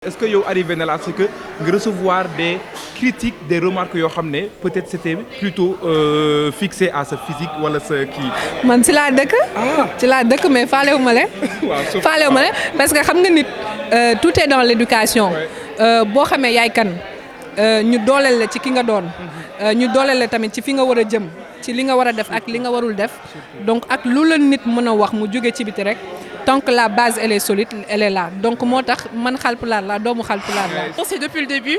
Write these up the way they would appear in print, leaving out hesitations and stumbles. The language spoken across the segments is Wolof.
Est-ce que yow arrivé na la c'est que nga recevoir des critiques des remarques yoo xam ne peut-être c'était plutôt fixé à sa physique wala sa kii. man ci laa dëkk. ci laa dëkk mais faalewuma leen. waaw faalewuma leen parce que xam nga nit tout est dans l'éducation. boo xamee yaay kan ñu dooleel la ci ki nga doon. ñu dooleel la tamit ci fi nga war a jëm ci li nga war a def ak li nga warul def donc ak lu la nit mën a wax mu jóge ci biti rek. Tant que la base elle est solide, elle est là. Donc moi, man Halpulaar la, doomu Halpulaar la. C'est depuis le début.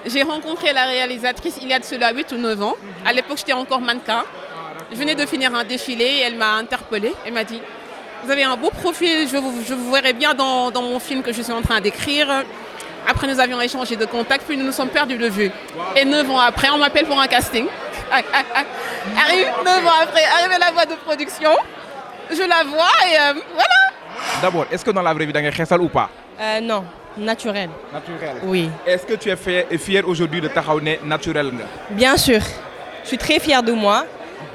J'ai rencontré la réalisatrice il y a de cela 8 ou 9 ans. À l'époque, j'étais encore mannequin. Je venais de finir un défilé et elle m'a interpellée. Elle m'a dit, vous avez un beau profil, je vous verrai bien dans mon film que je suis en train d'écrire. Après, nous avions échangé de contacts, puis nous nous sommes perdus de vue. Et 9 ans après, on m'appelle pour un casting. Arrive 9 ans après, arrive la boîte de production. Je la vois et voilà. D'abord, est-ce que dans la vraie vie, tu es xeesal ou pas? Non, naturel. Naturel. Oui. Est-ce que tu es fier aujourd'hui de taxaw ne naturel nga? Bien sûr. Je suis très fière de moi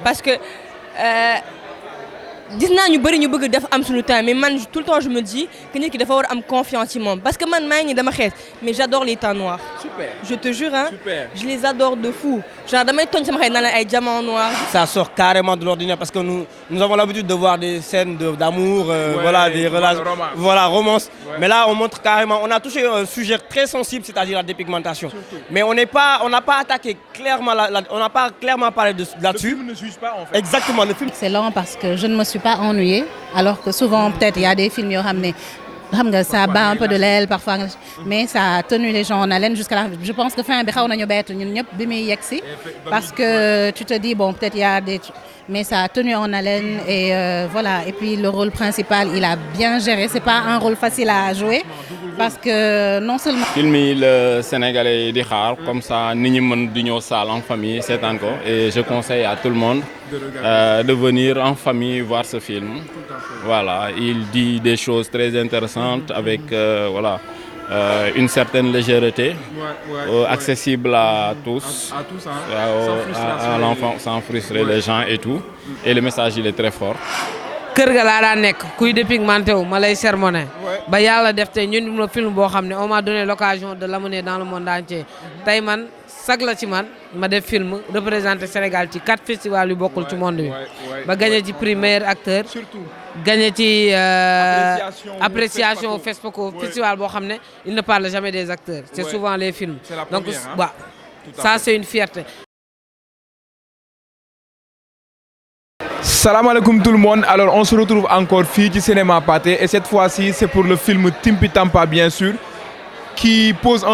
parce que gis naa ñu bëri ñu bëgg def am suñu temps mais man tout le temps je me dis que nit ki dafa war a am confiance ci moom parce que man maa ngi dama xees mais j'adore les teint noirs. Super. Je te jure hein. Super. Je les adore de fou. Genre damay tooñ sama xëy na ay diamants noirs. Ça sort carrément de l'ordinaire parce que nous avons l'habitude de voir des scènes d'amour, voilà, des relations, voilà, romance. Ouais. Mais là, on montre carrément, on a touché un sujet très sensible, c'est-à-dire la dépigmentation. Surtout. Mais on n'a pas attaqué clairement, on n'a pas clairement parlé là-dessus. Le film ne juge pas en fait. Exactement, le film. Excellent parce que je ne me suis pas ennuyée, alors que souvent peut-être il y a des films yoo xam ne ça bat un peu de l'aile parfois mais ça a tenu les gens en haleine jusqu'à la fin. Je pense que fin bi xaw nañu bett ñun ñëpp bi muy yegsi parce que tu te dis bon peut-être il y a des mais ça a tenu en haleine et voilà et puis le rôle principal il a bien géré, c'est pas un rôle facile à jouer parce que non seulement film yi le Sénégalais yi di xaar comme ça nit ñi mën di ñëw salle en famille seetaan ko et je conseille à tout le monde de venir en famille voir ce film. Voilà, il dit des choses très intéressantes avec voilà une certaine légèreté, accessible à tous, à l'enfant, sans frustrer les gens et tout. Et le message il est très fort. kër ga laa daa nekk kuy dépigmenté wu ma lay sermonné ba yàlla def tey ñun film boo xam ne on m'a donné l'occasion de l'amener dans le monde entier tey man sag la ci man ma def film représenté Sénégal ci 4 festivals yu bokkul ci monde bi ba gagné ci prix meilleur acteur gagné ci appréciation FESPACO festival boo xam ne il ne parle jamais des acteurs c'est souvent les films donc waaw ça c'est une fierté. Salam alaikum tout le monde. Alors on se retrouve encore fii ci Cinéma Pathé et cette fois-ci c'est pour le film Timpi Tampa bien sûr qui pose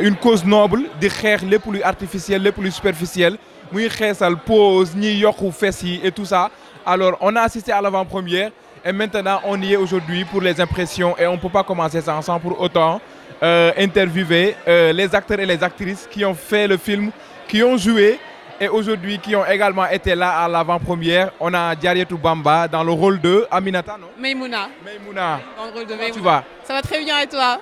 une cause noble di xeex lépp luy artificiel lépp luy superficiel muy xeesal pose ñiy yokku fes yi et tout ça. Alors on a assisté à l'avant-première et maintenant on y est aujourd'hui pour les impressions et on peut pas commencer ça sans pour autant interviewer les acteurs et les actrices qui ont fait le film, qui ont joué et aujourd'hui qui ont également été là à l'avant-première. On a Diarietou Bamba dans le rôle de Aminata, non? Maïmouna. Maïmouna. Dans le rôle de Maïmouna. Comment tu vas? Ça va très bien et toi?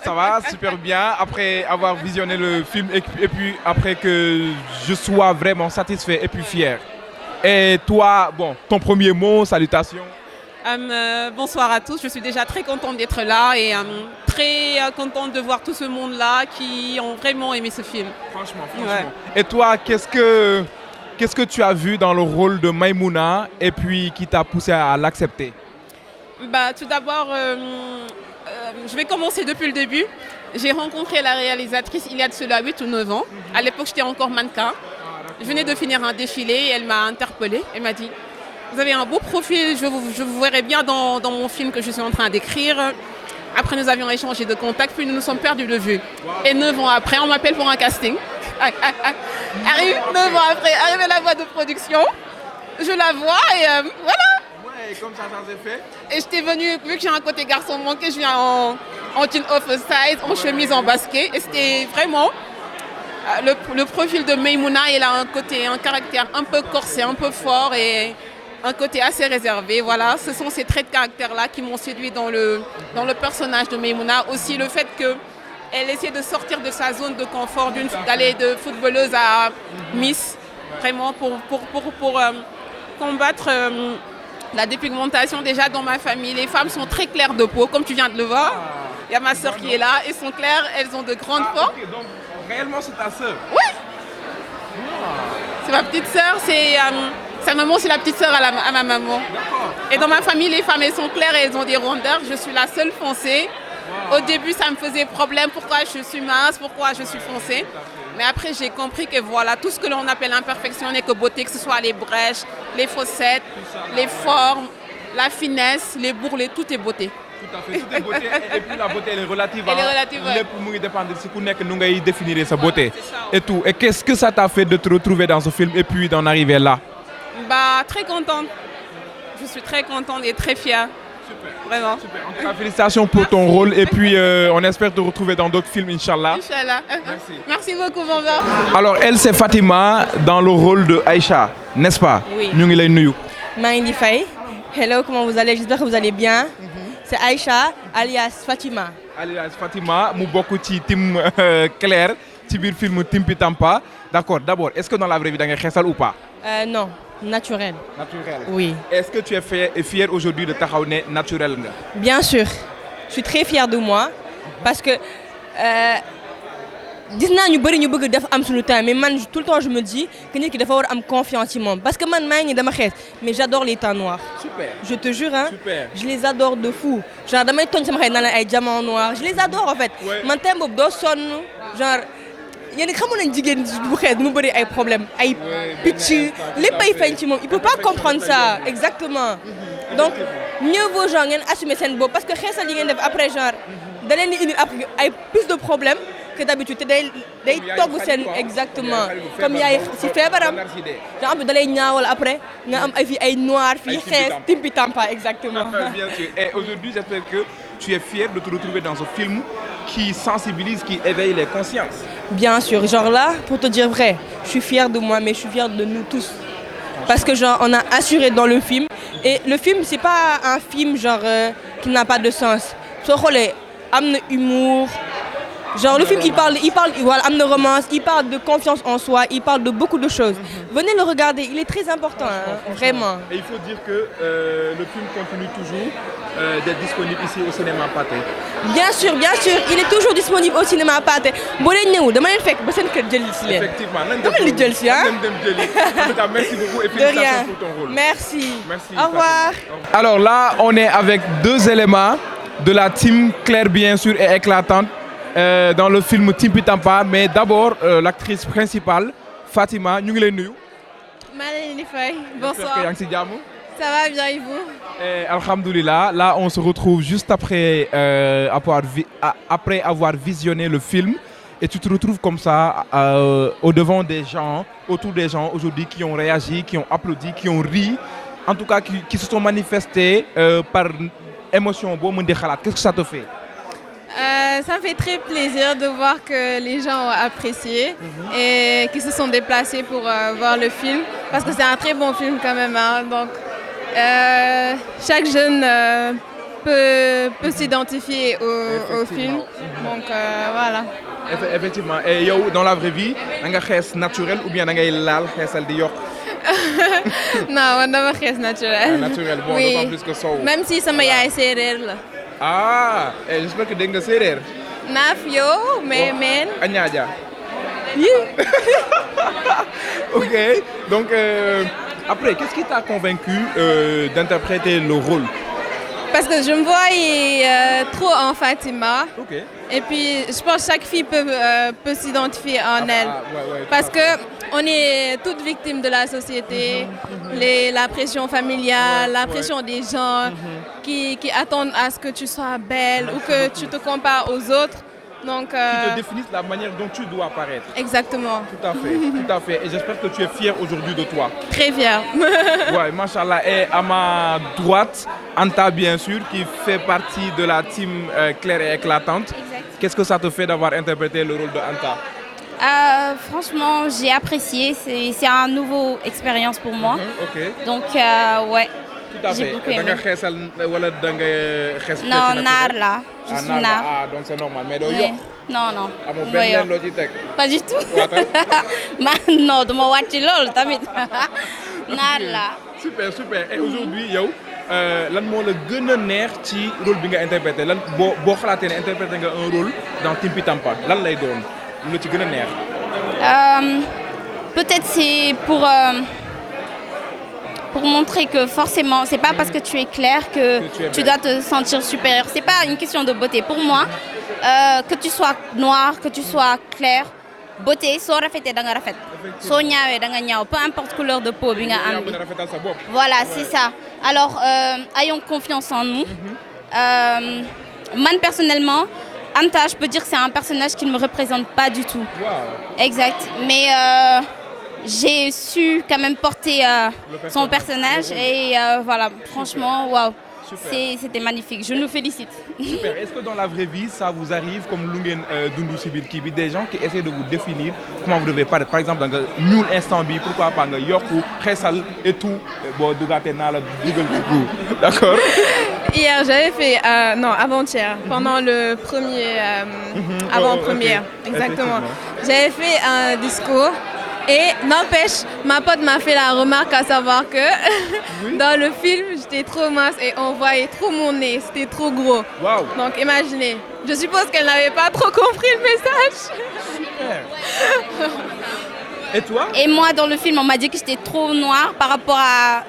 Ça va super bien. Après avoir visionné le film et puis après que je sois vraiment satisfait et puis fier. Et toi, bon, ton premier mot, salutations. Bonsoir à tous, je suis déjà très contente d'être là et très contente de voir tout ce monde-là qui ont vraiment aimé ce film. Franchement. Ouais. Et toi, qu'est-ce que tu as vu dans le rôle de Maïmouna et puis qui t'a poussé à l'accepter? Tout d'abord, je vais commencer depuis le début. J'ai rencontré la réalisatrice il y a de cela 8 ou 9 ans. À l'époque, j'étais encore mannequin. Je venais de finir un défilé et elle m'a interpellée. Elle m'a dit, vous avez un beau profil, je vous verrai bien dans mon film que je suis en train d'écrire. Après, nous avions échangé de contacts, puis nous nous sommes perdus de vue. Et 9 ans après, on m'appelle pour un casting. Arrive 9 ans après, arrive la boîte de production. Je la vois et voilà. Ouais, comme ça s'est fait. Et j'étais venue, vu que j'ai un côté garçon manqué, je viens en jean oversize, en chemise, en basket. Et c'était vraiment... Le profil de Maïmouna, il a un caractère un peu corsé, un peu fort et un côté assez réservé. Voilà, ce sont ces traits de caractère-là qui m'ont séduit dans le personnage de Maïmouna. Aussi le fait qu'elle essaie de sortir de sa zone de confort, d'aller de footballeuse à Miss, vraiment pour combattre la dépigmentation. Déjà dans ma famille, les femmes sont très claires de peau, comme tu viens de le voir. Il y a ma soeur qui est là, elles sont claires, elles ont de grandes formes. Okay, donc réellement c'est ta sœur? Oui. C'est ma petite sœur, sa maman c'est la petite sœur à ma maman. Et dans ma famille, les femmes elles sont claires et elles ont des rondeurs. Je suis la seule foncée. Au début, ça me faisait problème. Pourquoi je suis mince? Pourquoi je suis foncée? Mais après, j'ai compris que voilà, tout ce que l'on appelle imperfection n'est que beauté, que ce soit les brèches, les fossettes, les formes, la finesse, les bourrelets, tout est beauté. Tout à fait, tout est beauté. Et puis la beauté, elle est relative. Elle est relative, ouais. Lépp mu ngi dépendre si ku nekk nu ngay définir sa beauté. Et tout. Et qu'est-ce que ça t'a fait de te retrouver dans ce film et puis d'en arriver là? Bah, très contente. Je suis très contente et très fière. Super. Vraiment. Super. En tout cas, félicitations pour ton rôle et puis on espère te retrouver dans d'autres films, Inch'Allah. Inch'Allah. Merci. Merci beaucoup, Bamba. Alors, elle, c'est Fatima dans le rôle de Aïcha, n'est-ce pas? Oui. Ñu ngi lay nuyu. Maïni Faye. Hello, comment vous allez? J'espère que vous allez bien. C'est Aïcha, alias Fatima. Alias Fatima, mu bokk ci team Claire ci biir film Timpi Tampa. D'accord, d'abord, est-ce que dans la vraie vie da nga xeesal ou pas? Non, naturel. Naturel. Oui. Est-ce que tu es fier aujourd'hui de taxaw ne naturel nga? Bien sûr. Je suis très fière de moi parce que gis naa ñu bëri ñu bëgg def am suñu temps mais man tout le temps je me dis que nit ki dafa war am confiance ci moom parce que man maa ngi dama xees mais j'adore les teint noirs. Super. Je te jure hein. Super. Je les adore de fou. Genre damay tooñ sama xëy na la ay diamants noirs je les adore en fait. Ouais. Man teint boobu doo sonn genre yéen xamoon nañ jigéen bu xees mu bëri ay problème ay picc lépp ay feeñ ci moom il peut pas comprendre ça exactement. Donc mieux vaut genre ngeen assumer seen bopp parce que xeesal yi ngeen def après genre da leen di indi après ay plus de problèmes que d'habitude te day togg seen exactement comme yaay si feebaram genre am da lay ñaawal après nga am ay fii ay noir fii xees timpi tampa exactement. Bien sûr. Et aujourd'hui, j'espère que tu es fier de te retrouver dans ce film qui sensibilise, qui éveille les consciences. Bien sûr, genre là, pour te dire vrai, je suis fière de moi mais je suis fière de nous tous. Parce que genre on a assuré dans le film et le film c'est pas un film genre qui n'a pas de sens. Soo xoolee am na humour. Genre le film il parle voilà am na romance, il parle de confiance en soi, il parle de beaucoup de choses. Venez le regarder, il est très important hein, vraiment. Et il faut dire que le film continue toujours d'être disponible ici au cinéma Pathé. Bien sûr, il est toujours disponible au cinéma Pathé. Boo leen ñëw dama leen fekk ba seen kër jël si leen. Effectivement, dama leen jël si hein. En tout cas, merci beaucoup et félicitations pour ton rôle. Merci. Merci. Au revoir. Alors là, on est avec deux éléments de la team Claire bien sûr et éclatante. Dans le film Timpi Tampa mais d'abord l'actrice principale Fatima ñu ngi lay nuyu. maa leen di fay. Bonsoir. yaa ngi ci jàmm. Ça va bien et vous? Alhamdoulilah, là on se retrouve juste après après avoir visionné le film et tu te retrouves comme ça au devant des gens, autour des gens aujourd'hui qui ont réagi, qui ont applaudi, qui ont ri, en tout cas qui se sont manifestés par émotion boo mën di xalaat. Qu'est-ce que ça te fait? Ça me fait très plaisir de voir que les gens ont apprécié et qu'ils se sont déplacés pour voir le film parce que c'est un très bon film quand même hein. Donc chaque jeune peut s'identifier au film donc voilà. Effectivement. Et yow dans la vraie vie da nga xees naturel ou bien da ngay laal xeesal di yokk? Non man dama xees naturel. Naturel bon oui. D'autant plus que sow. Même si sama yaay séeréer la. Ah, et j'espère que dégg nga séeréer. Naaf yo mais men. A ñaaja. Ok. Donc après, qu'est-ce qui t'a convaincu d'interpréter le rôle? Parce que je me voyais trop en Fatima. Ok. Et puis je pense que chaque fille peut s'identifier en elle. Ouais, parce que on est toutes victimes de la société, la pression familiale, la pression des gens qui attendent à ce que tu sois belle ou que tu te compares aux autres. Donc, qui te définissent la manière dont tu dois apparaître. Exactement. Tout à fait. Et j'espère que tu es fière aujourd'hui de toi. Très fière. Ouais, machallah. Et à ma droite, Anta bien sûr, qui fait partie de la team Claire et éclatante. Exact. Qu'est-ce que ça te fait d'avoir interprété le rôle de Anta? Franchement, j'ai apprécié. C'est une nouvelle expérience pour moi. Ok. Donc, ouais. Tout à fait. J'ai beaucoup aimé. Da nga xeesal wala da nga xees? Non, naar la. Je suis naar. Ah, donc c'est normal. Mais doo yokk? Non. Amoo benn leen loo ci teg? Pas du tout. Non, duma wàcc lool tamit. Naar la. Super. Et aujourd'hui, yow lan moo la gën a neex ci rôle bi nga interprété lan boo xalaatee ne interprété nga un rôle dans Timpi Tampa lan lay doon lu la ci gën a neex. Peut-être c'est pour montrer que forcément, c'est pas parce que tu es clair que tu dois te sentir supérieur. C'est pas une question de beauté. Pour moi, que tu sois noir, que tu sois clair, beauté, so rafeté da nga rafet. So ñaawé da nga ñaaw, peu importe couleur de peau bi nga am. Voilà, c'est ça. Alors, ayons confiance en nous. Man personnellement, Anta, je peux dire que c'est un personnage qui ne me représente pas du tout. Wow. Exact. Mais j'ai su quand même porter son personnage et voilà, franchement, waouh, c'était magnifique. Je nous félicite. Super. Est-ce que dans la vraie vie, ça vous arrive comme lu ngeen dundu ci biir kii bi des gens qui essaient de vous définir comment vous devez paraître? Par exemple, da nga ñuul instant bi, pourquoi pas nga yokku xeesal et tout boo dugaatee naa la dugal ci goût. D'accord? Hier, j'avais fait, non, avant-hier, pendant le premier, avant-première, okay. Exactement. J'avais fait un discours et n'empêche, ma pote m'a fait la remarque à savoir que dans le film, j'étais trop mince et on voyait trop mon nez, c'était trop gros. Wow. Donc imaginez, je suppose qu'elle n'avait pas trop compris le message. Super. Et toi? Et moi, dans le film, on m'a dit que j'étais trop noire par rapport à...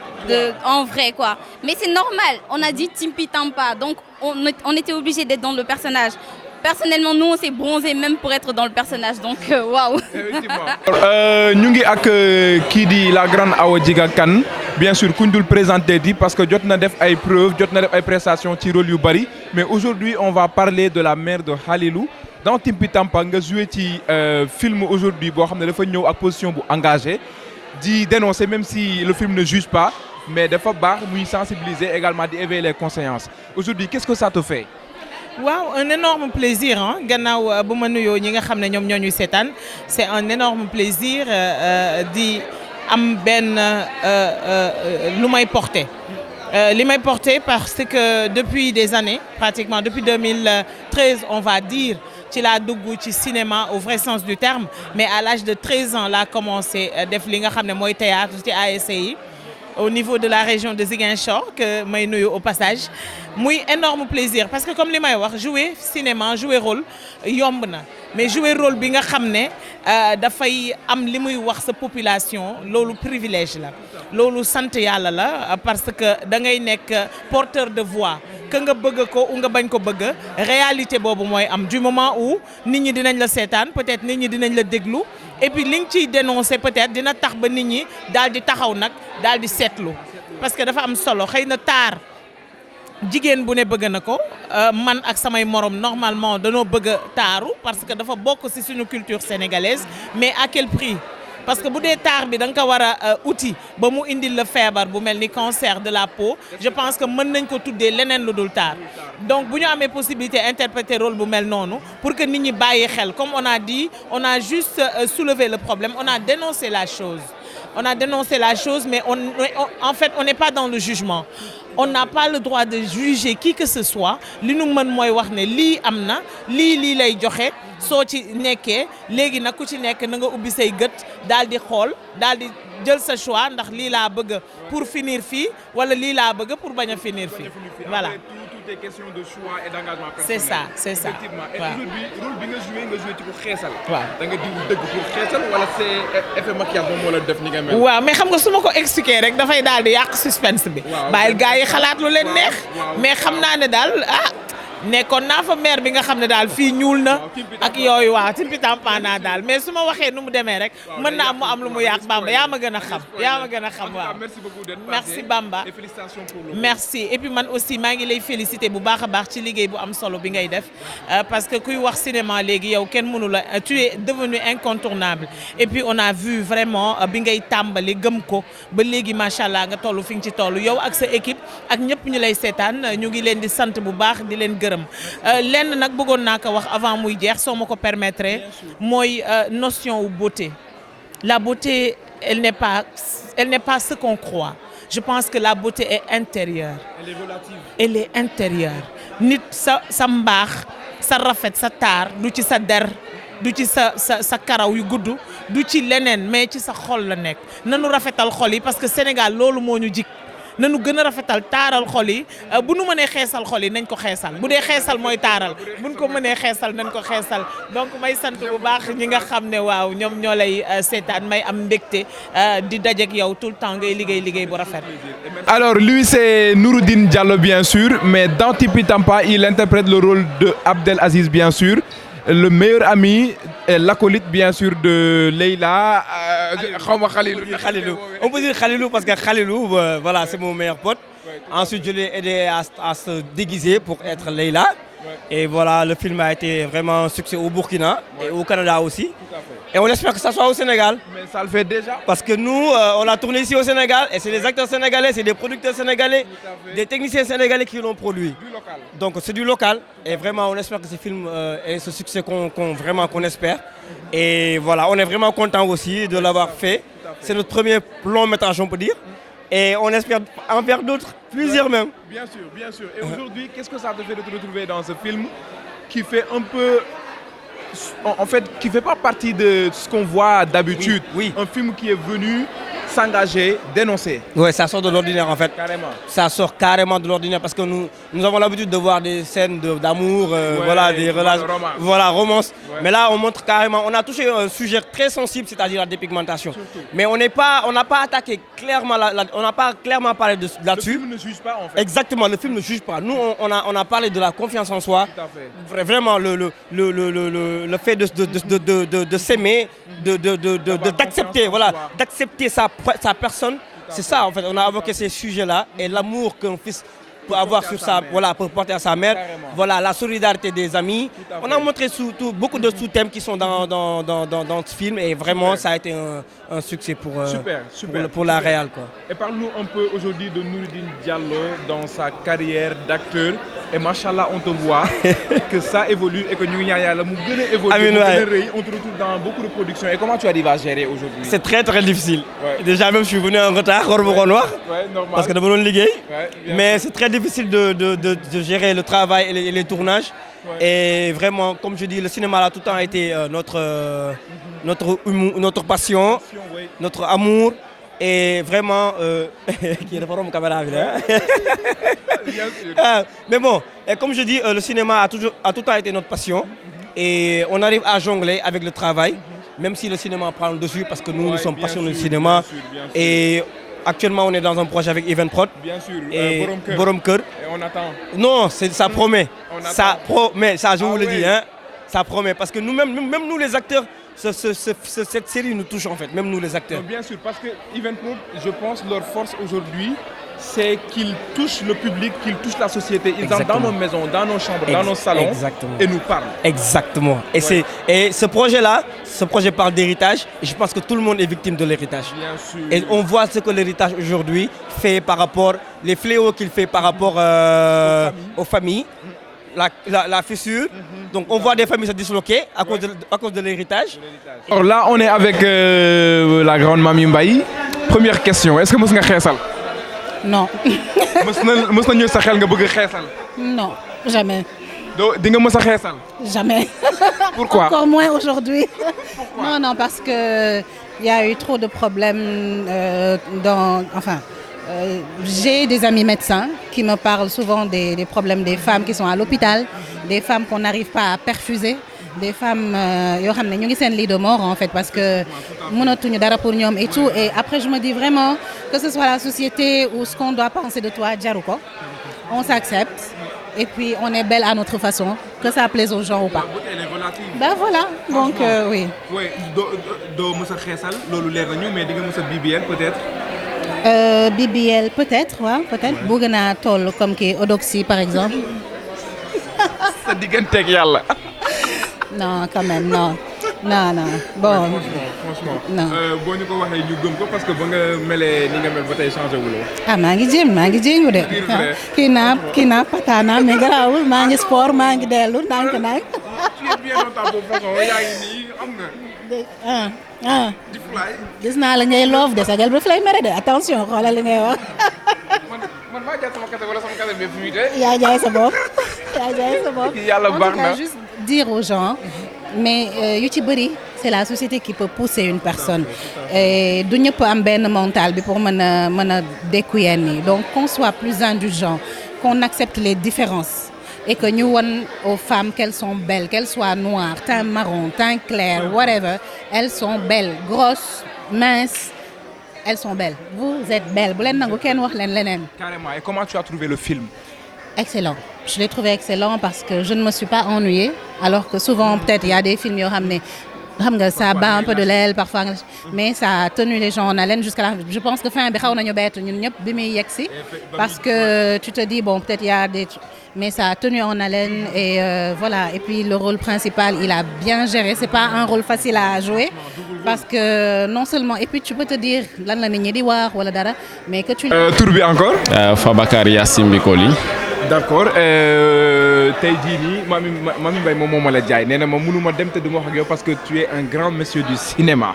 en vrai quoi, mais c'est normal, on a dit Timpi Tampa, donc on était obligé d'être dans le personnage. Personnellement, nous on s'est bronzé même pour être dans le personnage, donc waouh. Ñu ngi ak kii di la grande Awa Djiga Kane, bien sûr kuñ dul présenté di parce que jot na def ay preuves, jot na def ay prestations ci rôle yu bari, mais aujourd'hui on va parler de la mère de Halilou. Dans Timpi Tampa nga joué ci film aujourd'hui boo xam ne dafa ñëw ak position bu engagée di dénoncer même si le film ne juge pas, mais dafa baax muy sensibiliser également di éveiller les consciences. Aujourd'hui, qu'est-ce que ça te fait? Waaw, un énorme plaisir hein gannaaw bu ma nuyoo ñi nga xam ne ñoom ñoo ñuy seetaan, c'est un énorme plaisir di am benn lu may porter. Li may porter parce que depuis des années, pratiquement depuis 2013, on va dire, ci laa dugg ci cinéma au vrai sens du terme, mais à l'âge de 13 ans laa commencé def li nga xam ne mooy théâtre ci ASCI au niveau de la région de Ziguinchor que may nuyu au passage. Muy énorme plaisir parce que comme li may wax jouer cinéma jouer rôle yomb na, mais jouer rôle bi nga xam ne dafay am li muy wax sa population, loolu privilège la, loolu sant yàlla la parce que da ngay nekk porteur de voix, que nga bëgg ko ou nga bañ ko bëgg, réalité boobu mooy am du moment où nit ñi dinañ la seetaan, peut-être nit ñi dinañ la déglu, et puis li nga ciy dénoncer peut-être dina tax ba nit ñi daal di taxaw nag daal di seetlu parce que dafa am solo. Xëy na taar jigéen bu ne bëgg na ko, man ak samay morom normalement danoo bëgg a taaru parce que dafa bokk ci suñu culture sénégalaise, mais à quel prix? Parce que bu dee taar bi da nga ko war a outil ba mu indil la feebar bu mel ni cancer de la peau, je pense que mën nañ ko tuddee leneen lu dul taar. Donc bu ñu amee possibilité interpréter rôle bu mel noonu pour que nit ñi bàyyi xel, comme on a dit, on a juste soulevé le problème, on a dénoncé la chose. On a dénoncé la chose, mais en fait, on n'est pas dans le jugement. On n'a pas le droit de juger qui que ce soit. Li nu mën mooy wax ne lii am na, lii lay joxe, soo ci nekkee léegi nag ku ci nekk na nga ubbi say gët daal di xool, daal di jël sa choix ndax lii laa bëgg pour finir fii wala lii laa bëgg pour bañ a finir fii. Voilà. Tout est question de choix et d'engagement personnel. C'est ça, c'est ça. Effectivement. Et aujourd'hui, rôle bi nga joué ci pour xeesal. waaw da nga diw dëgg pour xeesal wala c'est effet maquillage moom moo la def ni nga mel. waaw mais xam nga su ma ko expliquer rek dafay daal di yàq suspense bi. bàyyil gars yi xalaat lu leen neex. mais xam naa ne daal nekkoon naa fa maire bi nga xam ne daal fii ñuul na ak yooyu waaw Timpi Tampa naa daal mais su ma waxee nu mu demee rek mën na am mu am lu mu yàq Bamba yaa ma gën a xam waaw. Merci beaucoup d'être passé. Merci Bamba. Et félicitations pour le. Merci. Et puis man aussi maa ngi lay féliciter bu baax a baax ci liggéey bu am solo bi ngay def parce que kuy wax cinéma léegi yow kenn mënu la, tu es devenu incontournable. Et puis on a vu vraiment bi ngay tàmbali gëm ko ba léegi macha allah nga toll fi nga ci toll yow ak sa équipe ak ñëpp ñu lay seetaan ñu ngi leen di sant bu baax di leen gërëm. Lenn nag bëggoon naa ko wax avant muy jeex soo ma ko permettre mooy notion wu beauté. La beauté elle n'est pas ce qu'on croit. Je pense que la beauté est intérieure. Elle est relative. Elle est intérieure. Nit sa mbaax sa rafet sa taar du ci sa der du ci sa karaw yu gudd du ci leneen mais ci sa xol la nekk nanu rafetal xol yi parce que Sénégal loolu moo ñu jik nañu gën a rafetal taaral xol yi bu nu mënee xeesal xol yi nañ ko xeesal bu dee xeesal mooy taaral buñ ko mënee xeesal nañ ko xeesal donc may sant bu baax ñi nga xam ne waaw ñoom ñoo lay seetaan may am mbégte di dajeek yow tout le temps ngay liggéey bu rafet. Alors lui c'est Nouroudine Diallo bien sûr, mais dans Timpi Tampa il interprète le rôle de Abdelaziz bien sûr, le meilleur ami et l'acolyte bien sûr de Leïla. Khalilou. On peut dire Khalilou parce que Khalilou, voilà, c'est mon meilleur pote. Ensuite, je l'ai aidé à se déguiser pour être Leïla. Et voilà, le film a été vraiment un succès au Burkina et au Canada aussi. Et on espère que ça soit au Sénégal. Mais ça le fait déjà. Parce que nous, on a tourné ici au Sénégal et c'est des acteurs sénégalais, c'est des producteurs sénégalais, des techniciens sénégalais qui l'ont produit. Du local. Donc c'est du local et vraiment on espère que ce film ait ce succès qu'on espère. Et voilà, on est vraiment content aussi de l'avoir fait. C'est notre premier long métrage, on peut dire. Et on espère en faire d'autres, plusieurs même. Bien sûr, bien sûr. Et aujourd'hui, qu'est-ce que ça te fait de te retrouver dans ce film qui fait un peu... En fait, qui ne fait pas partie de ce qu'on voit d'habitude. Oui. Un film qui est venu s'engager, dénoncer. Oui, ça sort de l'ordinaire en fait. Carrément. Ça sort carrément de l'ordinaire parce que nous avons l'habitude de voir des scènes d'amour, voilà, des relations, voilà, romance. Ouais. Mais là, on montre carrément, on a touché un sujet très sensible, c'est-à-dire la dépigmentation. Surtout. Mais on n'a pas attaqué clairement, on n'a pas clairement parlé là-dessus. Le film ne juge pas en fait. Exactement, le film ne juge pas. Nous, on a parlé de la confiance en soi. Tout à fait. Vraiment, le fait de s'aimer, d'accepter, voilà, d'accepter sa personne, c'est ça en fait. On a évoqué ces sujets-là et l'amour qu'un fils peut avoir sur sa, voilà, pour porter à sa mère. Carrément. Voilà, la solidarité des amis. On a montré beaucoup de sous-thèmes qui sont dans ce film et vraiment ça a été un succès pour la réal quoi. Et parle-nous un peu aujourd'hui de Nouroudine Diallo dans sa carrière d'acteur. Et machallah, on te voit que ça évolue et que nous évolue. On te retrouve dans beaucoup de productions. Et comment tu arrives à gérer aujourd'hui? C'est très très difficile. Ouais. Déjà même je suis venu en retard, parce que de mon ligue. Mais c'est très difficile de gérer le travail et les tournages. Ouais. Et vraiment, comme je dis, le cinéma a tout le temps été notre passion, notre amour. Et vraiment, qui est mon caméra, mais bon, et comme je dis, le cinéma a tout le temps été notre passion. Et on arrive à jongler avec le travail, même si le cinéma prend le dessus, parce que nous sommes passionnés du cinéma. Bien sûr. Et actuellement, on est dans un projet avec Evenprod. Bien sûr, et Boromker. Et on attend. Non, ça promet. Ça promet, ça je vous le dis, hein, ça promet. Parce que même nous les acteurs, cette série nous touche en fait, même nous les acteurs. Non, bien sûr, parce que Evenprod, je pense, leur force aujourd'hui, c'est qu'ils touchent le public, qu'ils touchent la société. Ils entrent dans nos maisons, dans nos chambres, dans nos salons et nous parlent. Exactement. Et ce projet parle d'héritage et je pense que tout le monde est victime de l'héritage. Bien sûr. Et on voit ce que l'héritage aujourd'hui fait par rapport, les fléaux qu'il fait par rapport aux familles. La fissure. Donc on voit des familles se disloquer à cause de l'héritage. Alors là, on est avec la grande Mami Mbaye. Première question, est-ce que vous avez xéssal? Non. Mës na ñëw sa xel nga bëgg xéssal? Non, jamais. Di nga mës a xéssal? Jamais. Pourquoi? Encore moins aujourd'hui. Non, parce que il y a eu trop de problèmes j'ai des amis médecins qui me parlent souvent des problèmes des femmes qui sont à l'hôpital, des femmes qu'on n'arrive pas à perfuser, des femmes qui ont un lit de mort en fait parce que mënatuñu dara pour ñoom et tout. Et après je me dis vraiment que ce soit la société ou ce qu'on doit penser de toi, jaru ko. On s'accepte et puis on est belle à notre façon, que ça plaise aux gens ou pas. Ben voilà, donc oui. Oui, do mës a xéssal, lolu leer nañu, mais di nga mës a BBL peut-être? BBL peut-être, ouais, peut-être. Bëgg naa toll comme qui Odoxy par exemple. Sa digganteeg Yàlla. Non, quand même, non. Bon. Franchement. Non. Boo ñu ko waxee ñu gëm ko parce que ba nga melee ni nga mel ba tey changé wuloo. Ah maa ngi jéem de. kii naa pataana mais garaawul maa ngi sport maa ngi dellu ndànk. Tu es bien dans ta bonne façon, yaa ngi nii xam nga. Gis naa la ngay loof de sa gel bi lay mere de attention xoolal li ngay wax. man maa jaay sama kase wala sama kase bi fuité. yaa jaay sa bopp. Yàlla baax na. En tout cas, juste dire aux gens mais yu ci bëri c'est la société qui peut pousser une personne et du ñëpp am benn mental bi pour mën a dékku yenn yi donc qu'on soit plus indulgent, qu'on accepte les différences et que ñu won aux femmes qu'elles sont belles, qu'elles soient noires, teint marron, teint clair, whatever, elles sont belles, grosses, minces, elles sont belles. Vous êtes belles. Bu leen nangu kenn wax leen leneen. Carrément. Et comment tu as trouvé le film? Excellent. Je l'ai trouvé excellent parce que je ne me suis pas ennuyée, alors que souvent peut-être il y a des films yoo xam nga ça bat un peu de l'aile parfois, mais ça a tenu les gens en haleine jusqu'à la fin. Je pense que fin bi xaw nañu bett ñun ñëpp bi muy yegsi parce que tu te dis bon peut-être il y a des mais ça a tenu en haleine et voilà. Et puis le rôle principal, il a bien géré. C'est pas un rôle facile à jouer parce que non seulement et puis tu peux te dire lan la nit ñi di wax wala dara mais que tu. Tur bi encore. Fabakary Yacine Bikoli. D'accord. Tey jii nii Mamy Mbaye moom moo ma la jaay nee na ma mënuma dem te du ma wax ak yow parce que tu es un grand monsieur du cinéma.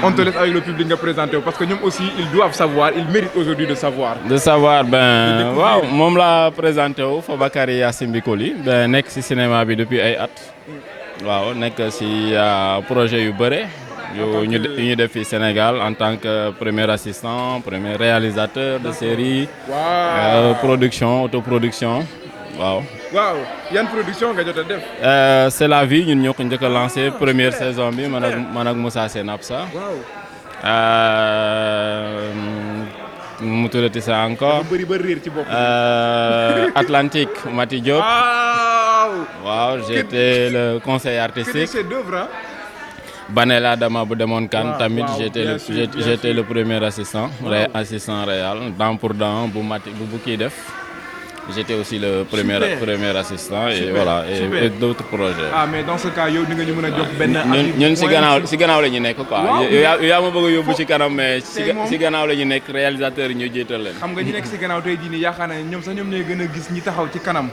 On te laisse avec le public nga présenté parce que ñoom aussi ils doivent savoir, ils méritent aujourd'hui de savoir. De savoir ben waaw moom laa présenté wu Fabakary Yacine Bikoli ben nekk ci cinéma bi depuis ay at. waaw nekk ci projet yu bëre. ñu def fi Sénégal en tant que premier assistant, premier réalisateur de série. Wow. Production, autoproduction. Waaw. Waaw, yan production nga jot a def. C'est la vie ñun ñoo ko njëkk a lancé première saison bi man ak Moussa Senapsa. Waaw. mu tuddati ça encore. Bari ba réer ci bopp. Atlantique Mati Diop. Waaw, j'étais le conseiller artistique. C'est d'œuvre. Banela Dama bu demoon kan tamit j'étais le premier assistant réal dent pour dent bu mati bu kii def j'étais aussi le premier assistant et super, voilà et d'autres projets. Ah mais dans ce cas yow di nga ñu mën a jox benn ñun si gannaaw la ñu nekk quoi. yaa ma bëgg a yóbbu ci kanam mais si gannaaw la ñu nekk réalisateur yi ñu jiital leen. xam nga ñi nekk si gannaaw tey jii nii yaakaar naa ne ñoom sax ñoom ñooy gën a gis ñi taxaw ci kanam.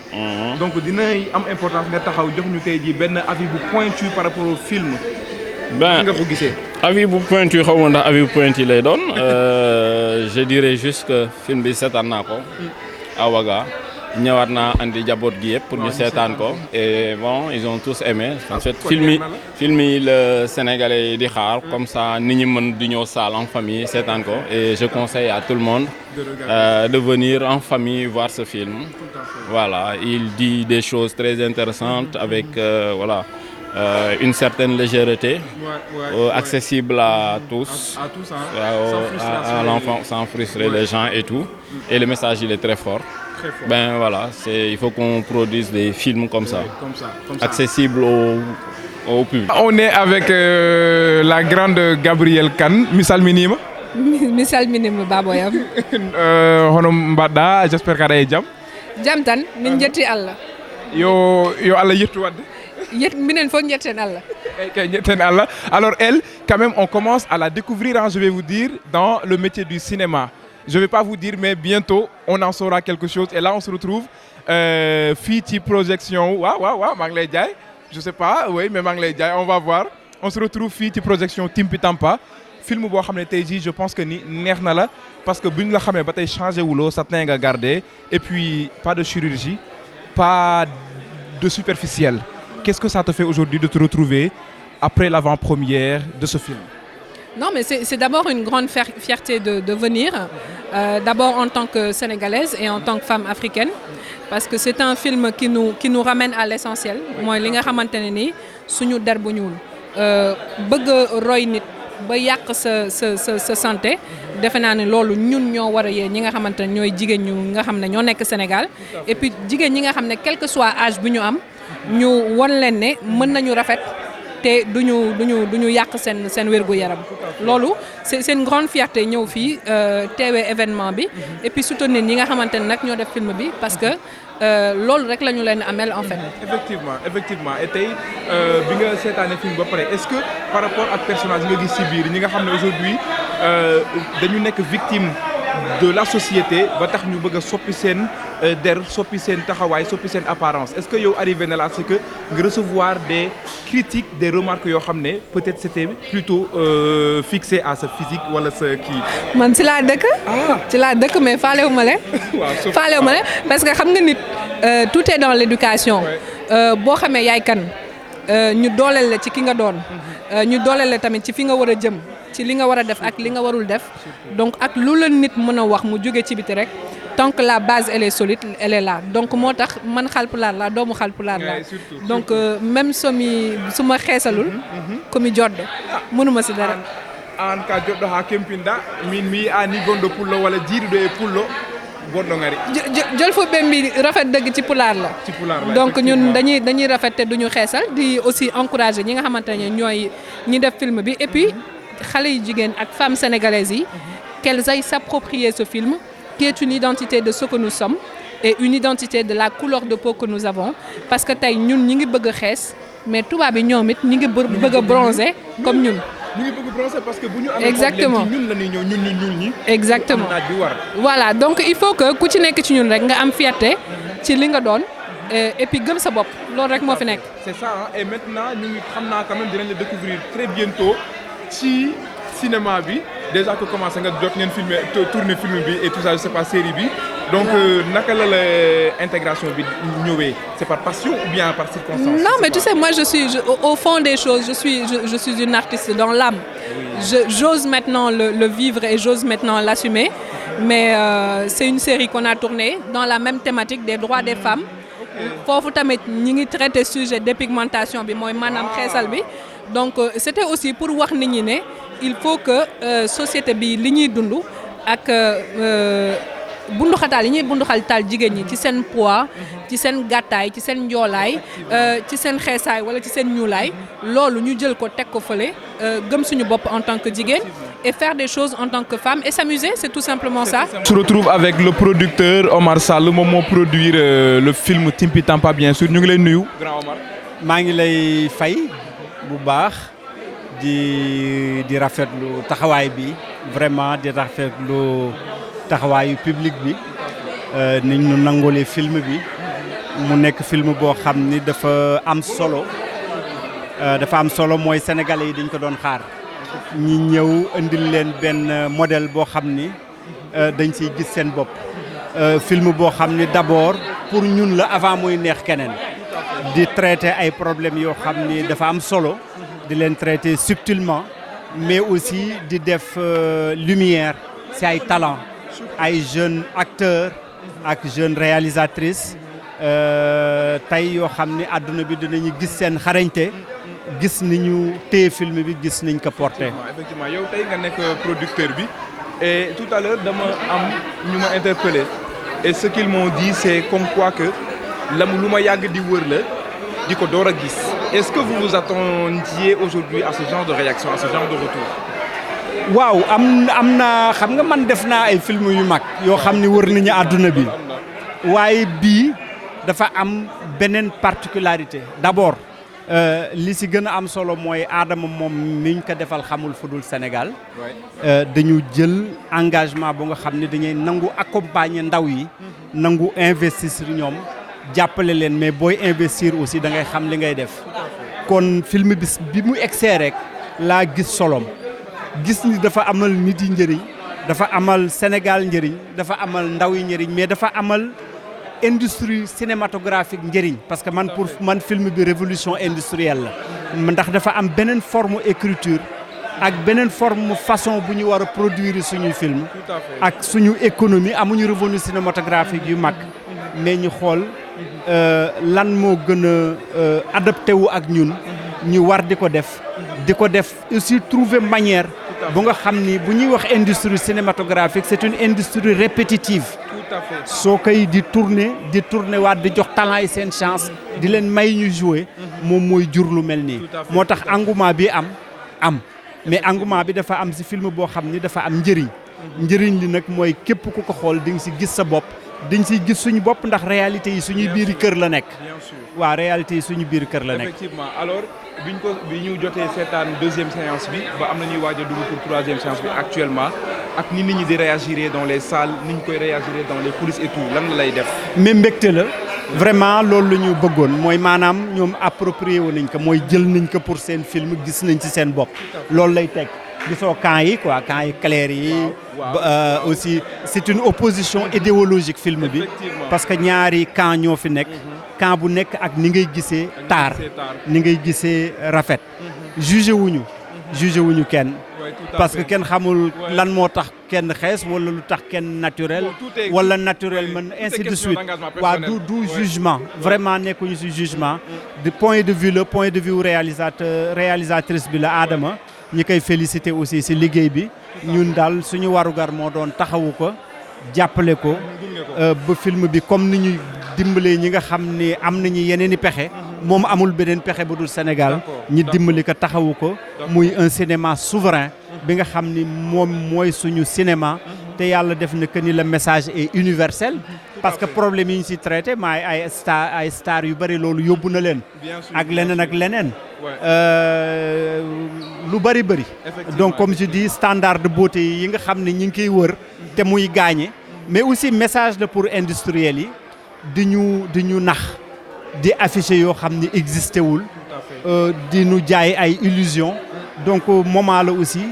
Donc dina am importance nga taxaw jox ñu tey jii benn avis bu pointu par rapport au film. Ben nga ko gisee. Avis bu pointu xaw ma ndax avis bu pointu lay doon je dirais juste que film bi seetaan naa ko Awaga ñëwaat naa andi jaboot gi yëpp pour ñu seetaan ko et bon ils ont tous aimé en fait film yi le Sénégalais yi di xaar comme ça nit ñi mën di ñëw salle en famille seetaan ko et je conseille à tout le monde de venir en famille voir ce film. Voilà, il dit des choses très intéressantes avec voilà. Une certaine légèreté, accessible à tous, à l'enfant, sans frustrer les gens et tout. Et le message il est très fort. Ben voilà, il faut qu'on produise des films comme ça, accessibles au public. On est avec la grande Gabrielle Kane. Misal minima. Misal minima baboyam. Hono mbadda, j'espère que ada jam. Jam tan min jetti Allah. Yo Allah yettu wadde. Alors elle, quand même, on commence à la découvrir, hein, je vais vous dire, dans le métier du cinéma. Je ne vais pas vous dire, mais bientôt, on en saura quelque chose. Et là, on se retrouve, Fiti Projection, je ne sais pas, oui, mais on va voir. On se retrouve, Fiti Projection, Timpi Tampa. Film boo xam ne tey jii je pense que ni neex na la parce que bu ñu la xamee ba tey changé wuloo ça tient nga garder et puis pas de chirurgie, pas de superficiel. Qu'est-ce que ça te fait aujourd'hui de te retrouver après l'avant-première de ce film? Non, mais c'est d'abord une grande fierté de venir, d'abord en tant que Sénégalaise et en tant que femme africaine, parce que c'est un film qui nous ramène à l'essentiel. Moi, li nga xamante ne nii suñu der bu ñuul bëgg roy nit ba yàq sa santé defe naa ne loolu ñun ñoo war a yee ñi nga xamante ne ñooy jigéen ñu nga xam ne ñoo nekk Sénégal et puis jigéen ñi nga xam ne quel que soit âge bi ñu am ñu won leen ne mën nañu rafet te duñu yàq seen wérgu yaram loolu c'est une grande fierté ñëw fii teewee événement bi et puis soutenir ñi nga xamante ne nag ñoo def film bi parce que loolu rek la ñu leen amel en fait. effectivement et tey bi nga seetaane film ba pare est-ce que par rapport ak personnage yi nga gis ci biir ñi nga xam ne aujourd'hui dañu nekk victime de la société ba tax ñu bëgg a soppi seen der soppi seen taxawaay soppi seen apparence est-ce que yow arrivé na la c'est que nga recevoir des critiques des remarques yoo xam ne peut-être c'était plutôt fixé à sa physique wala sa kii. man ci laa dëkk mais faalewuma leen. parce que xam nga nit tout est dans l'éducation. boo xamee yaay kan ñu dooleel la ci ki nga doon ñu dooleel la tamit ci fi nga war a jëm ci li nga war a def ak li nga warul def donc ak lu la nit mën a wax mu jóge ci biti rek tant que la base elle est solide elle est là donc moo tax man Haalpulaar la doomu Haalpulaar la donc même su ma xeesalul komi joddo mënuma si dara an ka joɗɗo ha kempinɗa min mi yi ani gonɗo pullo walla jiiduɗo e pullo gonɗo ngari jolfuɓe mbi rafet dëgg ci pulaar la donc ñun dañuy rafet te duñu xeesal di aussi encourager ñi nga xamante ne ñooy ñi def film bi et puis xale yu jigéen ak femmes sénégalaises yi qu'elles aillent s'approprier ce film qui est une identité de ce que nous sommes et une identité de la couleur de peau que nous avons parce que tey ñun ñi ngi bëgg a xees mais tubaab yi ñoom it ñi ngi bëgg a bronzer comme ñun ñu ngi bëgg bronzer parce que bu ñu exactement ñun la ñuy ñëw ñun ñu ñuul ñi exactement naaj bi war voilà donc il faut que ku ci nekk ci ñun rek nga am fierté ci li nga doon et puis gëm sa bopp loolu rek moo fi nekk c'est ça hein? Et maintenant ñu ngi xam naa quand même dinañ la découvrir très bientôt ci cinéma bi déjà que commencé nga jot ngeen filmer tourner film bi et tout ça je sais pas série bi donc naka la intégration bi ñëwee c'est par passion ou bien par circonstance non mais tu sais moi au fond des choses je suis une artiste dans l'âme j'ose maintenant le vivre et j'ose maintenant l'assumer mais c'est une série qu'on a tournée dans la même thématique des droits des femmes foofu tamit ñi ngi traiter sujet dépigmentation bi mooy maanaam xeesal bi donc c'était aussi pour wax nit ñi ne il faut que société bi li ñuy dund ak bunduxataal yi ñuy bunduxataal jigéen ñi ci seen poids ci seen gàttaay ci seen njoolaay ci seen xeesaay wala ci seen ñuulaay loolu ñu jël ko teg ko fële gëm suñu bopp en tant que jigéen et faire des choses en tant que femme et s'amuser c'est tout simplement ça. On se retrouve avec le producteur Omar Sall moom moo produire le film Timpi Tampa bien sûr ñu ngi lay nuyu. Grand Omar. maa ngi lay fay bu baax di rafetlu taxawaay bi vraiment di rafetlu taxawaayu public bi ni ñu nangolee film bi mu nekk film boo xam ni dafa am solo mooy sénégalais yi dañ ko doon xaar ñi ñëw indil leen benn modèle boo xam ni dañ siy gis seen bopp film boo xam ni d'abord pour ñun la avant muy neex keneen di traiter ay problèmes yoo xam ni dafa am solo di leen traiter subtilement mais aussi di def lumière ci ay talent ay jeunes acteurs ak jeunes réalisatrices tey yoo xam ni àdduna bi dinañu gis seen xarañte gis ni ñu téye film bi gis niñ ko porté. Effectivement yow tey nga nekk producteur bi et tout à l'heure dama am ñu ma interpellé et ce qu'ils m'ont dit c'est comme quoi que lu ma yàgg di wër la di ko door a gis est-ce que vous vous attendiez aujourd'hui à ce genre de réaction à ce genre de retour. waaw am na xam nga man def naa ay film yu mag yoo xam ni wër nañu àdduna bi waaye bii dafa am beneen particularité d'abord li ci gën a am solo mooy Adama moom miñ ko defal xamul fudul Sénégal dañu jël engagement bu nga xam ni dañuy nangu accompagner ndaw yi nangu investir ñoom jàppale leen mais booy investir aussi da ngay xam li ngay def kon film bi mu egsee rek laa gis solom gis ni dafa amal nit yi njëriñ dafa amal Sénégal njëriñ dafa amal ndaw yi njëriñ mais dafa amal industrie cinématographique njëriñ parce que pour man film bi révolution industrielle la ndax dafa am beneen forme écriture ak beneen forme façon bu ñu war a produire suñuy film ak suñu économie amuñu revenu cinématographique yu mag mais ñu xool lan moo gën a adapté wu ak ñun ñu war di ko def aussi trouver manière bu nga xam ni bu ñuy wax industrie cinématographique c'est une industrie répétitive soo koy di tourner waat di jox talent yi seen chance di leen may ñu jouer moom mooy jur lu mel nii moo tax engouement bi am mais engouement bi dafa am ci film boo xam ni dafa am njëriñ li nag mooy képp ku ko xool di nga ci gis sa bopp dañ siy gis suñu bopp ndax réalité yi suñuy biiri kër la nekk waaw réalité yi suñu biiri kër la nekk effectivement alors bi ñu jotee seetaan deuxième séance bi ba am na ñuy waaj a dugg pour troisième séance bi actuellement ak ni nit ñi di réagir dans les salles ni ñu koy réagir dans les coulisses et tout lan la lay def mais mbégte la vraiment loolu la ñu bëggoon mooy maanaam ñoom approprié wu nañ ko mooy jël nañ ko pour seen film gis nañ ci seen bopp loolu lay teg gisoo camp yi clair yi aussi c'est une opposition idéologique film bi parce que ñaari camp ñoo fi nekk camp bu nekk ak ni ngay gisee taar ni ngay gisee rafet jugé wuñu kenn parce que kenn xamul lan moo tax kenn xees wala lu tax kenn naturel wala naturel man ainsi de suite waaw du jugement vraiment nekkuñu ci jugement du point de vue réalisatrice bi la Adama ñi koy féliciter aussi ci liggéey bi ñun daal suñu warugar moo doon taxawu ko jàppale ko ba film bi comme ni ñuy dimbalee ñi nga xam ne am nañu yeneen i pexe moom amul beneen pexe bu dul Sénégal ñi dimbali ko taxawu ko muy un cinéma souverain bi nga xam ni moom mooy suñu cinéma te yàlla def na que ni le message est universel parce que problème yi ñu ci traité maay ay star yu bëri loolu yóbbu na leen ak leneen lu bëri donc comme je dis standard de beauté yi nga xam ne ñi ngi koy wër te muy gaañe mais aussi message la pour industriels yi di ñu nax di afficher yoo xam ne existé wul di ñu jaay ay illusion donc moment la aussi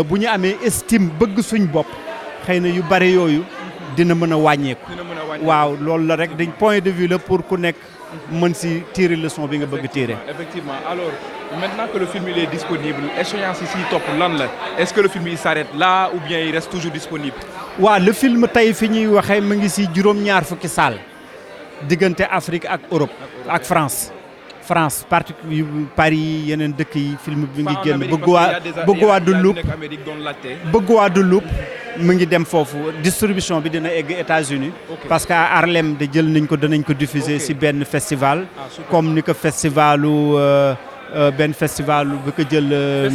bu ñu amee estime bëgg suñ bopp xëy na yu bare yooyu dina mën a wàññeeku waaw loolu la rek dañ point de vue la pour ku nekk mën si tirer leçon bi nga bëgg tirer. Effectivement. Alors maintenant que le film il est disponible échéance ici topp lan la est-ce que le film il s'arrête là ou bien il reste toujours disponible. waaw le film tey fi ñuy waxee mu ngi si juróom-ñaar fukki salle diggante Afrique ak Europe ak France Paris yeneen dëkk yi film bi ngi génn bëgg waa du Loup mu ngi dem foofu distribution bi dina egg États-Unis parce que à Harlem de jël nañ ko danañ ko diffuser ci benn festival comme ni ko festivalu benn festival bi ko jël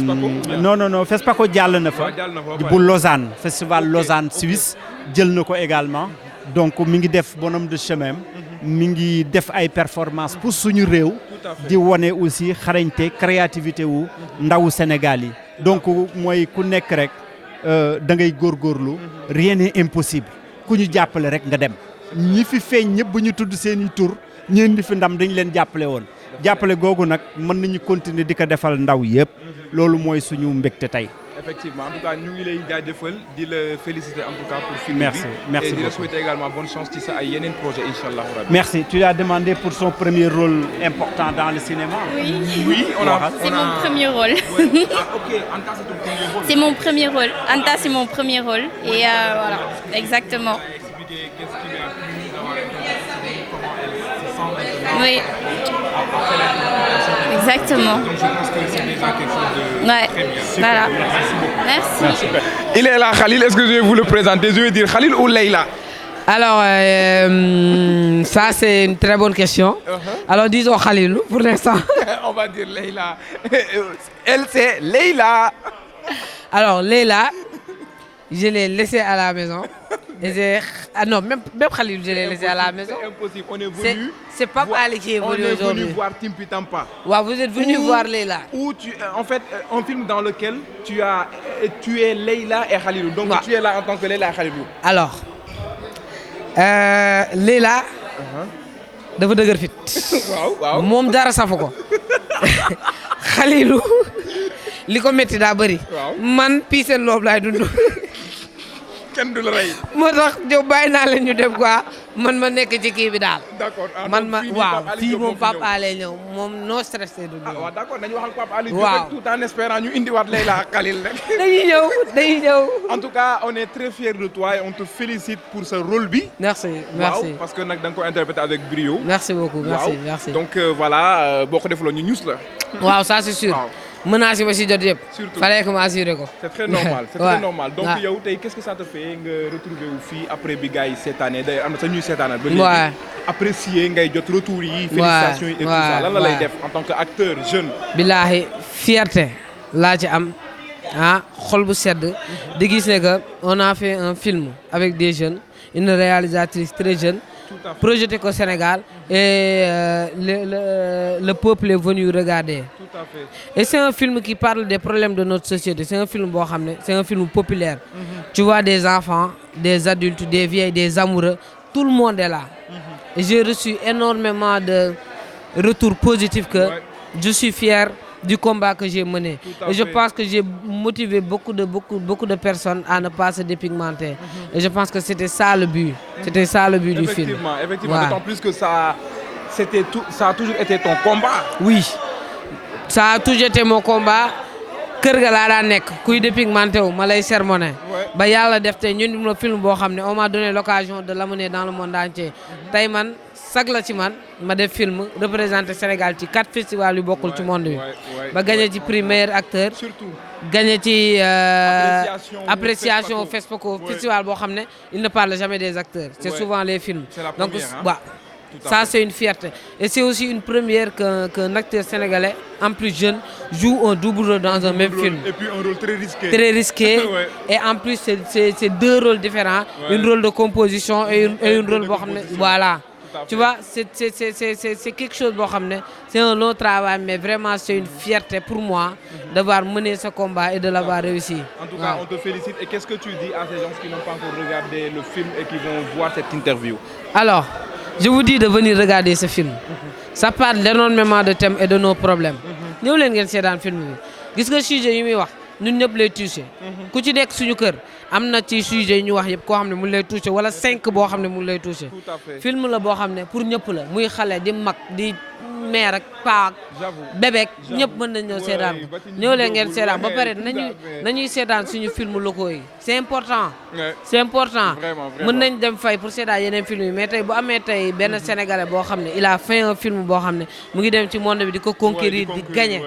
non Fespaco jàll na fa bu Lausanne festival Lausanne Suisse jël na ko également donc mi ngi def bonhomme de chemin mi ngi def ay performance pour suñu réew di wane aussi xarañte créativité wu ndawu Sénégal yi donc mooy ku nekk rek da ngay góorgóorlu rien n'est impossible ku ñu jàppale rek nga dem ñi fi feeñ ñëpp bu ñu tudd seen i tur ñeen di fi ndam dañ leen jàppale woon jàppale googu nag mën nañu continuer di ko defal ndaw yëpp loolu mooy suñu mbégte tey. Effectivement, en tout cas ñu ngi lay jaajëfal di la féliciter en tout cas pour film merci et di la souhaiter également bonne chance ci sa ay yeneen projet inchallah rabbi. Merci, tu as demandé pour son premier rôle important dans le cinéma. Oui, c'est mon premier rôle. OK, Anta c'est ton premier rôle. C'est mon premier rôle. Anta c'est mon premier rôle et voilà, exactement. Expliquer qu'est-ce qui lui a plu d'avoir interprété, comment elle se sent maintenant. Oui. Après l'interprétation. Exactement. Donc je pense que c'est déjà quelque chose de très bien. Voilà. Merci. Super. Il est là, Khalil. Est-ce que je vais vous le présenter? Je vais dire Khalil ou Leïla? Alors, ça c'est une très bonne question. Alors disons Khalil pour l'instant. On va dire Leïla. Elle c'est Leïla. Alors Leïla, je l'ai laissée à la maison. Non, même Khalil, je l'ai laissé à la maison. C'est impossible. On est venu. C'est Papa Ali qui est venu aujourd'hui. On est venu voir Timpi Tampa. Ouais, vous êtes venu voir Leïla. En fait, un film dans lequel tu es Leïla et Khalilou. Donc tu es là en tant que Leïla et Khalilou. Alors, Leïla dafa dëgër fit. waaw moom dara safu ko. Khalilou li ko métti daa bëri. man peace and love laay dund. kenn du la rey. moo tax yow bàyyi naa leen ñu dem quoi man ma nekk ci kii bi daal. d'accord waaw fii moom Pape Alé ñëw moom no stressé du waaw d'accord nañu wax ak Pape Alé waaw tout en espérant ñu indiwaat Leïla ak Khalil rek. dañuy ñëw. En tout cas on est très fiers de toi et on te félicite pour ce rôle bi. merci waaw parce que nag da nga ko interprété avec brio. merci beaucoup merci. donc voilà boo ko defuloo ñu ñus la. waaw ça c'est sûr. menaces yi ma si jot yëpp. surtout fallait que ma assuré ko. c'est très normal très normal. donc yow tey qu'est-ce que ça te fait nga retrouver wu fii après bi gars yi seetaanee day am na sa ñuy seetaanal. ba léegi apprécier ngay jot retour yi. félicitations yi et tout ça lan la lay def en tant que acteur jeune. billaahi fierté laa ci am xol bu sedd di gis ne que on a fait un film avec des jeunes une réalisatrice très jeune. projeté qu'au Sénégal et le peuple est venu regarder. Tout à fait. Et c'est un film qui parle des problèmes de notre société. C'est un film c'est un film populaire. Tu vois des enfants, des adultes, des vieilles, des amoureux, tout le monde est là. Et j'ai reçu énormément de retours positifs que je suis fier du combat que j'ai mené. Et je pense que j'ai motivé beaucoup de personnes à ne pas se dépigmenter. Et je pense que c'était ça le but. C'était ça le but du film. Effectivement, d'autant plus que ça ça a toujours été ton combat. Oui, ça a toujours été mon combat. Kër ga laa daan nekk kuy dépigmenté wu ma lay sermonné ba yàlla def tey ñun ñu film boo xam ne on m'a donné l'occasion de l'amener dans le monde entier tey man sag la ci man ma def film représenté Sénégal ci 4 festivals yu bokkul ci monde bi ba gagné ci prix meilleur acteur gagné ci appréciation FESPACO festival boo xam ne il ne parle jamais des acteurs c'est souvent les films donc ça c'est une fierté et c'est aussi une première qu'un acteur sénégalais en plus jeune joue un double rôle dans un même film. Et puis un rôle très risqué. Très risqué. Et en plus c'est 2 rôles différents, un rôle de composition et un rôle boo xam ne voilà. Tu vois, c'est quelque chose boo xam ne c'est un long travail mais vraiment c'est une fierté pour moi d'avoir mené ce combat et de l'avoir réussi. En tout cas, on te félicite. Et qu'est-ce que tu dis à ces gens qui n'ont pas encore regardé le film et qui vont voir cette interview? Alors, je vous dis de venir regarder ce film. Ça parle énormément de thèmes et de nos problèmes. ñëw leen ngeen seetaan film bi gis nga sujet yi muy wax ñun ñëpp lay touché. ku ci nekk suñu kër am na ci sujet yi ñu wax yëpp koo xam ne mu lay touché wala 5 boo xam ne mu lay touché. Tout à fait. Film la boo xam ne pour ñëpp la muy xale di mag di mère ak paa bébé ñëpp mën nañ ñëw seetaan ko ñëw leen ngeen seetaan ba pare nañuy seetaan suñu film locaux yi c'est important. C'est important mën nañ dem fay pour seetaan yeneen film yi mais tey bu amee tey benn sénégalais boo xam ne il a fait un film boo xam ne mu ngi dem ci monde bi di ko conquérir di gagner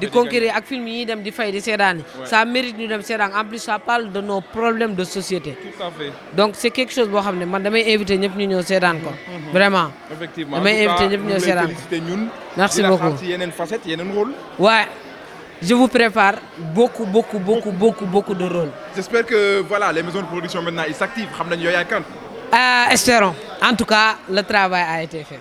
di conquérir ak film yi ñuy dem di fay di seetaan ça mérite ñu dem seetaan en plus ça parle de nos problèmes de société. Tout à fait. Donc c'est quelque chose boo xam ne man damay invité ñëpp ñu ñëw seetaan ko vraiment. Effectivement. damay invité ñëpp ñëw seetaan ko. Merci beaucoup. Il y a une facette, il y a un rôle. Ouais, je vous prépare beaucoup de rôles. J'espère que voilà, les maisons de production maintenant ils s'activent. Espérons. En tout cas, le travail a été fait.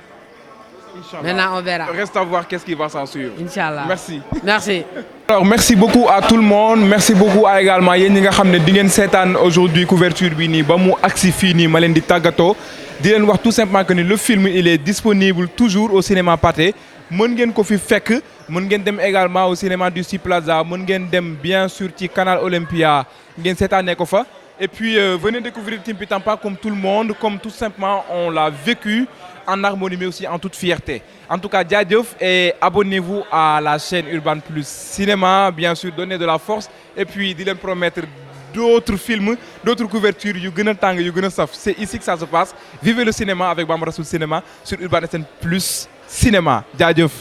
Inch'Allah. Maintenant, on verra. Reste à voir qu'est-ce qui va s'en suivre. Inch'Allah. Merci. Merci. Alors merci beaucoup à tout le monde, merci beaucoup à également yéen ñi nga xam ne di ngeen seetaan aujourd'hui couverture bi nii ba mu agsi fii nii ma leen di tàggatoo di leen wax tout simplement que ni le film il est disponible toujours au cinéma Pathé mën ngeen ko fi fekk mën ngeen dem également au cinéma du Sea Plaza mën ngeen dem bien sûr ci Canal Olympia ngeen seetaanee ko fa et puis venez découvrir Timpi Tampa comme tout le monde comme tout simplement on l'a vécu en harmonie mais aussi en toute fierté. En tout cas, jaajëf et abonnez-vous à la chaîne Urban Plus Cinéma, bien sûr, donnez de la force et puis di leen promettre d'autres films, d'autres couvertures yu gën a tàng yu gën a saf. C'est ici que ça se passe. Vivez le cinéma avec Bamba Rassoul Cinéma sur Urban Plus Cinéma. Jaajëf.